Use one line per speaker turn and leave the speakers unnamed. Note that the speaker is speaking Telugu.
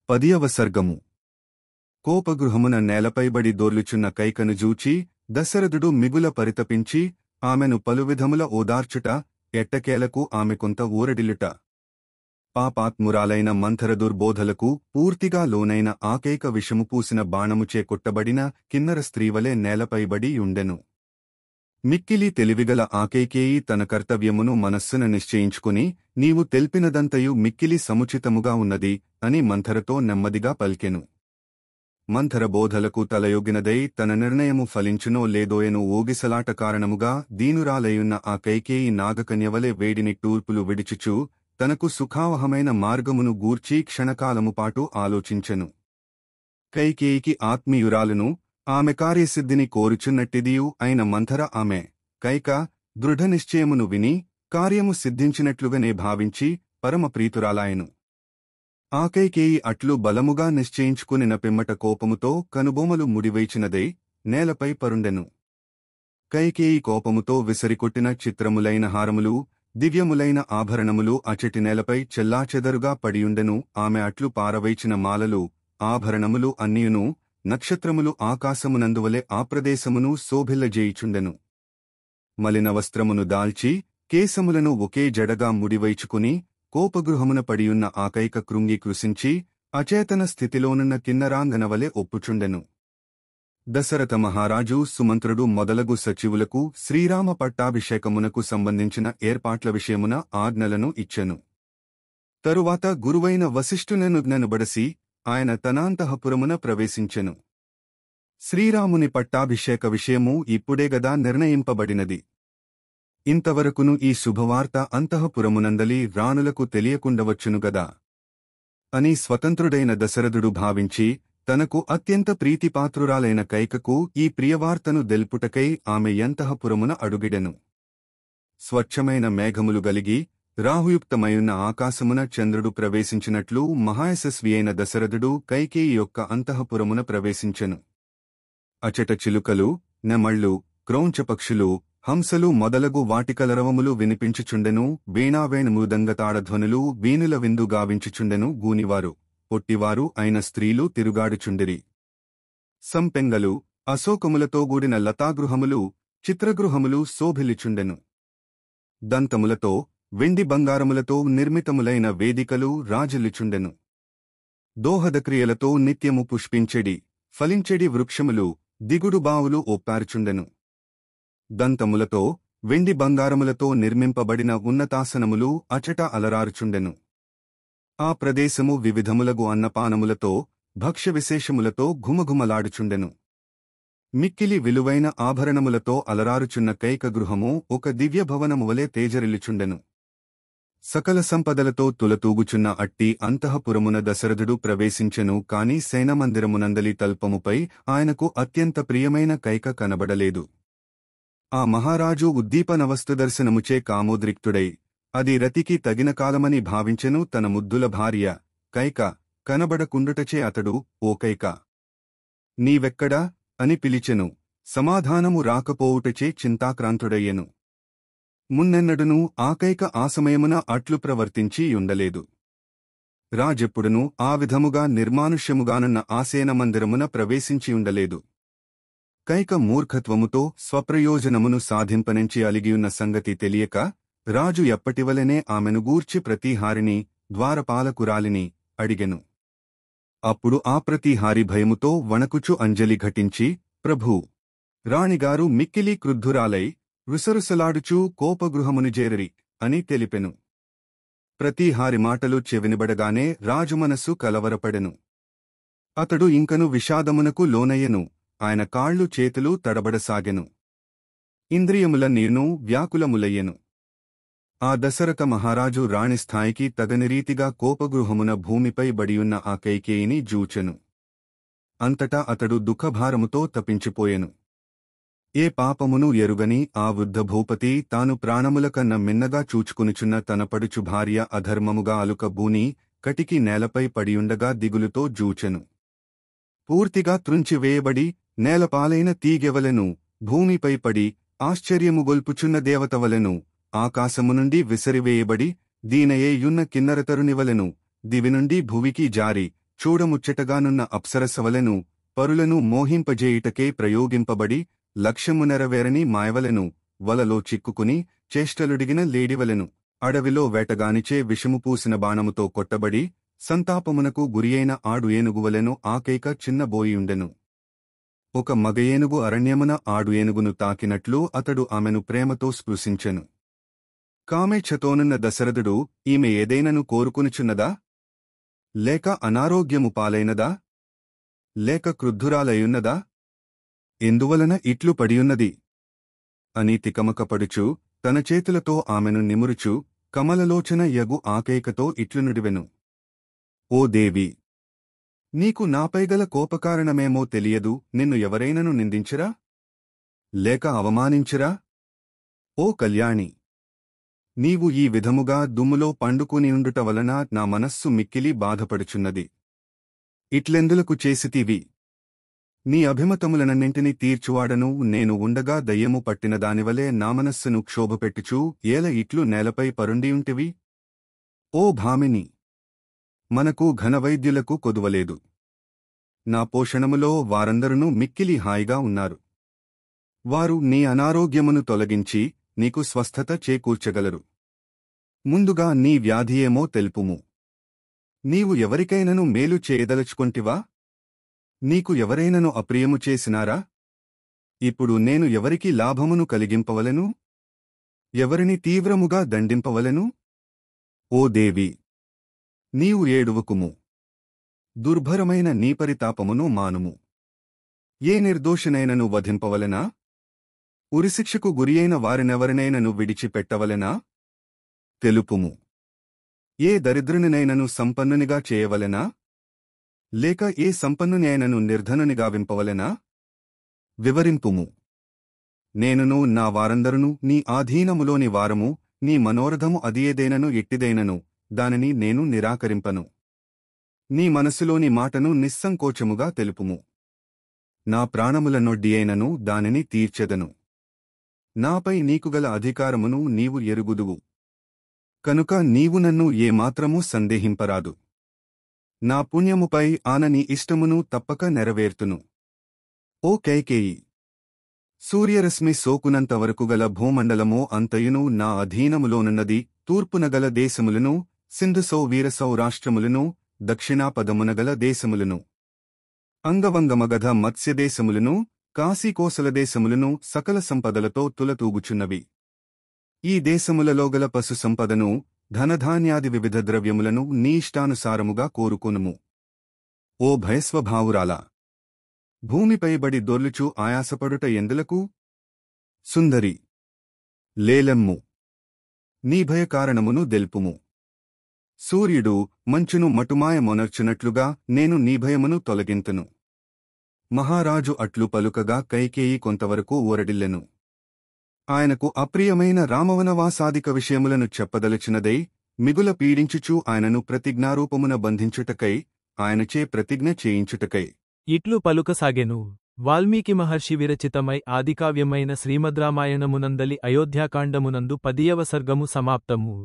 10వ సర్గము. కోపగృహమున నేలపైబడి దోర్లుచున్న కైకను జూచి దశరథుడు మిగుల పరితపించి ఆమెను పలువిధముల ఓదార్చుట, ఎట్టకేలకు ఆమె కొంత ఊరడిల్లుట. పాపాత్మురాలైన మంథర దుర్బోధలకు పూర్తిగా లోనైన ఆకైక విషము పూసిన బాణముచే కొట్టబడిన కిన్నర స్త్రీవలే నేలపైబడి యుండెను. మిక్కిలి తెలివిగల ఆకైకేయి తన కర్తవ్యమును మనస్సున నిశ్చయించుకుని, నీవు తెల్పినదంతయు మిక్కిలి సముచితముగా ఉన్నది అని మంథరతో నెమ్మదిగా పల్కెను. మంథర బోధలకు తలయొగ్గినదై తన నిర్ణయము ఫలించునో లేదోయను ఊగిసలాట కారణముగా దీనురాలయున్న ఆ కైకేయి నాగకన్యవలె వేడిని టూర్పులు విడిచుచూ తనకు సుఖావహమైన మార్గమును గూర్చి క్షణకాలముపాటు ఆలోచించెను. కైకేయికి ఆత్మీయురాలును, ఆమె కార్యసిద్ధిని కోరుచున్నట్టిదియూ అయిన మంథర ఆమె కైక దృఢనిశ్చయమును విని కార్యము సిద్ధించినట్లుగానే భావించి పరమప్రీతురాలాయెను. ఆకైకేయి అట్లు బలముగా నిశ్చయించుకునిన పిమ్మట కోపముతో కనుబొమలు ముడివైచినదై నేలపై పరుండెను. కైకేయి కోపముతో విసరికొట్టిన చిత్రములైన హారములు, దివ్యములైన ఆభరణములు అచటి నేలపై చెల్లాచెదరుగా పడియుండెను. ఆమె అట్లు పారవైచిన మాలలు, ఆభరణములు అన్నియును నక్షత్రములు ఆకాశమునందువలె ఆ ప్రదేశమును శోభిల్లజేయుచుండెను. మలిన వస్త్రమును దాల్చి కేశములను ఒకే జడగా ముడివైచుకుని కోపగృహమున పడియున్న ఆకైక కృంగి కృశించి అచేతన స్థితిలోనున్న కిన్నరాంగనవలె ఒప్పుచుండెను. దశరథ మహారాజు సుమంత్రుడు మొదలగు సచివులకు శ్రీరామ పట్టాభిషేకమునకు సంబంధించిన ఏర్పాట్ల విషయమున ఆజ్ఞలను ఇచ్చెను. తరువాత గురువైన వశిష్ఠుననుజ్ఞనుబడసి ఆయన తనాంతఃపురమున ప్రవేశించెను. శ్రీరాముని పట్టాభిషేక విషయము ఇప్పుడేగదా నిర్ణయింపబడినది. ఇంతవరకును ఈ శుభవార్త అంతఃపురమునందలి రాణులకు తెలియకుండవచ్చునుగదా అని స్వతంత్రుడైన దశరథుడు భావించి, తనకు అత్యంత ప్రీతిపాత్రురాలైన కైకకు ఈ ప్రియవార్తను దెల్పుటకై ఆమె యంతఃపురమున అడుగిడెను. స్వచ్ఛమైన మేఘములు గలిగి రాహుయుక్తమయున్న ఆకాశమున చంద్రుడు ప్రవేశించినట్లు మహాయశస్వి అయిన దశరథుడు కైకేయి యొక్క అంతఃపురమున ప్రవేశించెను. అచట చిలుకలు, నెమళ్ళు, క్రౌంచపక్షులు, హంసలు మొదలగు వాటికలరవములు వినిపించుచుండెను. వీణావేణుమృదంగతాళధ్వనులు వీణుల విందు గావించుచుండెను. గూనివారు, పొట్టివారు అయిన స్త్రీలు తిరుగాడుచుండిరి. సంపెంగలు, అశోకములతో గూడిన లతాగృహములు, చిత్రగృహములు శోభిల్లిచుండెను. దంతములతో, వెండి బంగారములతో నిర్మితములైన వేదికలు రాజిల్లుచుండెను. దోహదక్రియలతో నిత్యము పుష్పించెడి, ఫలించెడి వృక్షములు, దిగుడు బావులు ఒప్పారుచుండెను. దంతములతో, వెండి బంగారములతో నిర్మింపబడిన ఉన్నతాసనములు అచట అలరారుచుండెను. ఆ ప్రదేశము వివిధములగు అన్నపానములతో, భక్ష్య విశేషములతో ఘుమఘుమలాడుచుండెను. మిక్కిలి విలువైన ఆభరణములతో అలరారుచున్న కైకగృహము ఒక దివ్యభవనము వలె తేజరిల్లుచుండెను. సకల సంపదలతో తులతూగుచున్న అట్టి అంతఃపురమున దశరథుడు ప్రవేశించెను. కాని సైనమందిరమునందలి తల్పముపై ఆయనకు అత్యంత ప్రియమైన కైక కనబడలేదు. ఆ మహారాజు ఉద్దీపనవస్తుదర్శనముచే కామోద్రిక్తుడై అది రతికి తగిన కాలమని భావించెను. తన ముద్దుల భార్య కైక కనబడకుండుటచే అతడు, ఓ కైక, నీవెక్కడా అని పిలిచెను. సమాధానము రాకపోవుటచే చింతాక్రాంతుడయ్యెను. మున్నెన్నడునూ ఆకైక ఆ సమయమున అట్లు ప్రవర్తించి యుండలేదు. రాజెప్పుడునూ ఆ విధముగా నిర్మానుష్యముగానున్న ఆసేనమందిరమున ప్రవేశించియుండలేదు. కైక మూర్ఖత్వముతో స్వప్రయోజనమును సాధింపనెంచి అలిగియున్న సంగతి తెలియక రాజు ఎప్పటివలెనే ఆమెను గూర్చి ప్రతీహారిని, ద్వారపాలకురాలిని అడిగెను. అప్పుడు ఆ ప్రతీహారి భయముతో వణకుచు అంజలి ఘటించి, ప్రభూ, రాణిగారు మిక్కిలి క్రుద్ధురాలై రుసరుసలాడుచూ కోపగృహమును జేరిరి అని తెలిపెను. ప్రతీహారి మాటలు చెవినబడగానే రాజు మనస్సు కలవరపడెను. అతడు ఇంకను విషాదమునకు లోనయ్యెను. ఆయన కాళ్ళు చేతులు తడబడసాగెను. ఇంద్రియములన్నీను వ్యాకులములయ్యెను. ఆ దశరథ మహారాజు రాణిస్థాయికి తగనిరీతిగా కోపగృహమున భూమిపై బడియున్న ఆ కైకేయిని జూచెను. అంతటా అతడు దుఃఖభారముతో తపించిపోయెను. ఏ పాపమును ఎరుగని ఆ వృద్ధ భూపతి తాను ప్రాణములకన్న మిన్నగా చూచుకునుచున్న తన పడుచు భార్య అధర్మముగా అలుక బూని కటికి నేలపై పడియుండగా దిగులుతో జూచెను. పూర్తిగా త్రుంచివేయబడి నేలపాలైన తీగెవలెను, భూమిపై పడి ఆశ్చర్యముగొల్పుచున్న దేవతవలెను, ఆకాశమునుండి విసరివేయబడి దీనయే యున్న కిన్నరతరునివలెను, దివినుండి భువికి జారి చూడముచ్చటగానున్న అప్సరసవలెను పరులను మోహింపజేయుటకే ప్రయోగింపబడి లక్ష్యము నెరవేరని మాయవలెను వలలో చిక్కుకుని చేష్టలుడిగిన లేడివలెను అడవిలో వేటగానిచే విషము పూసిన బాణముతో కొట్టబడి సంతాపమునకు గురియైన ఆడు ఏనుగువలెను ఆకైక చిన్నబోయియుండెను. ఒక మగ ఏనుగు అరణ్యమున ఆడు ఏనుగును తాకినట్లు అతడు ఆమెను ప్రేమతో స్పృశించెను. కామేచ్ఛతోనున్న దశరథుడు ఈమె ఏదైనను కోరుకునుచున్నదా? లేక అనారోగ్యము పాలైనదా? లేక క్రుద్ధురాలయున్నదా? ఎందువలన ఇట్లు పడియున్నది అని తికమకపడుచు తన చేతులతో ఆమెను నిమురుచు కమలలోచన యగు ఆకైకతో ఇట్లునుడివెను. ఓ దేవి! నీకు నాపైగల కోపకారణమేమో తెలియదు. నిన్ను ఎవరైనను నిందించిరా? లేక అవమానించిరా? ఓ కళ్యాణి! నీవు ఈ విధముగా దుమ్ములో పండుకునియుండుట వలన నా మనస్సు మిక్కిలి బాధపడుచున్నది. ఇట్లెందులకు చేసితివి? నీ అభిమతములనన్నింటినీ తీర్చువాడను నేను ఉండగా దయ్యము పట్టిన దానివలే నా మనస్సును క్షోభపెట్టుచూ ఏల ఇట్లు నేలపై పరుండియుంటివి? ఓ భామిని! మనకు ఘనవైద్యులకు కొదువలేదు. నా పోషణములో వారందరునూ మిక్కిలి హాయిగా ఉన్నారు. వారు నీ అనారోగ్యమును తొలగించి నీకు స్వస్థత చేకూర్చగలరు. ముందుగా నీ వ్యాధియేమో తెలుపుము. నీవు ఎవరికైనను మేలు చేయదలుచుకొంటివా? నీకు ఎవరైనను అప్రియము చేసినారా? ఇప్పుడు నేను ఎవరికి లాభమును కలిగింపవలెను? ఎవరిని తీవ్రముగా దండింపవలెను? ఓ దేవి! నీవు ఏడువకుము. దుర్భరమైన నీ పరితాపమును మానుము. ఏ నిర్దోషినైనను వధింపవలెనా? ఉరిశిక్షకు గురియైన వారినెవరినైనను విడిచిపెట్టవలెనా? తెలుపుము. ఏ దరిద్రునినైనను సంపన్నునిగా చేయవలెనా? లేక ఏ సంపన్నునైనను నిర్ధనునిగా వింపవలెనా? వివరింపుము. నేనును నా వారందరును నీ ఆధీనములోని వారము. నీ మనోరథము అదియేదైనను ఎట్టిదైనను దానిని నేను నిరాకరింపను. నీ మనసులోని మాటను నిస్సంకోచముగా తెలుపుము. నా ప్రాణముల నొడ్డియైనను దానిని తీర్చెదను. నాపై నీకుగల అధికారమును నీవు ఎరుగుదువు. కనుక నీవు నన్ను ఏమాత్రమూ సందేహింపరాదు. నా పుణ్యముపై ఆన నీ ఇష్టమును తప్పక నెరవేర్తును. ఓ కైకేయి! సూర్యరశ్మి సోకునంతవరకు గల భూమండలమో అంతయును నా అధీనములోనున్నది. తూర్పునగల దేశములను, సింధుసౌ వీరసౌరాష్ట్రములను, దక్షిణాపదమునగల దేశములను, అంగవంగమగధ మత్స్యదేశములను, కాశీకోసలదేశములను సకల సంపదలతో తులతూగుచున్నవి. ఈ దేశములలోగల పశు సంపదను, ధనధాన్యాది వివిధ ద్రవ్యములను నీ ఇష్టానుసారముగా కోరుకొనుము. ఓ భయస్వభావురాలా! భూమిపైబడి దొర్లుచు ఆయాసపడుట ఎందులకు? సుందరి! లేలెమ్ము. నీ భయకారణమును దెల్పుము. సూర్యుడు మంచును మటుమాయమొనర్చునట్లుగా నేను నీ భయమును తొలగింతును. మహారాజు అట్లు పలుకగా కైకేయి కొంతవరకు ఊరడిల్లెను. ఆయనకు అప్రియమైన రామవనవాసాదిక విషయములను చెప్పదలచినదై మిగుల పీడించుచూ ఆయనను ప్రతిజ్ఞారూపమున బంధించుటకై ఆయనచే ప్రతిజ్ఞ చేయించుటకై
ఇట్లు పలుకసాగెను. వాల్మీకి మహర్షి విరచితమై ఆదికావ్యమైన శ్రీమద్రామాయణమునందలి అయోధ్యాకాండమునందు 10వ సర్గము సమాప్తము.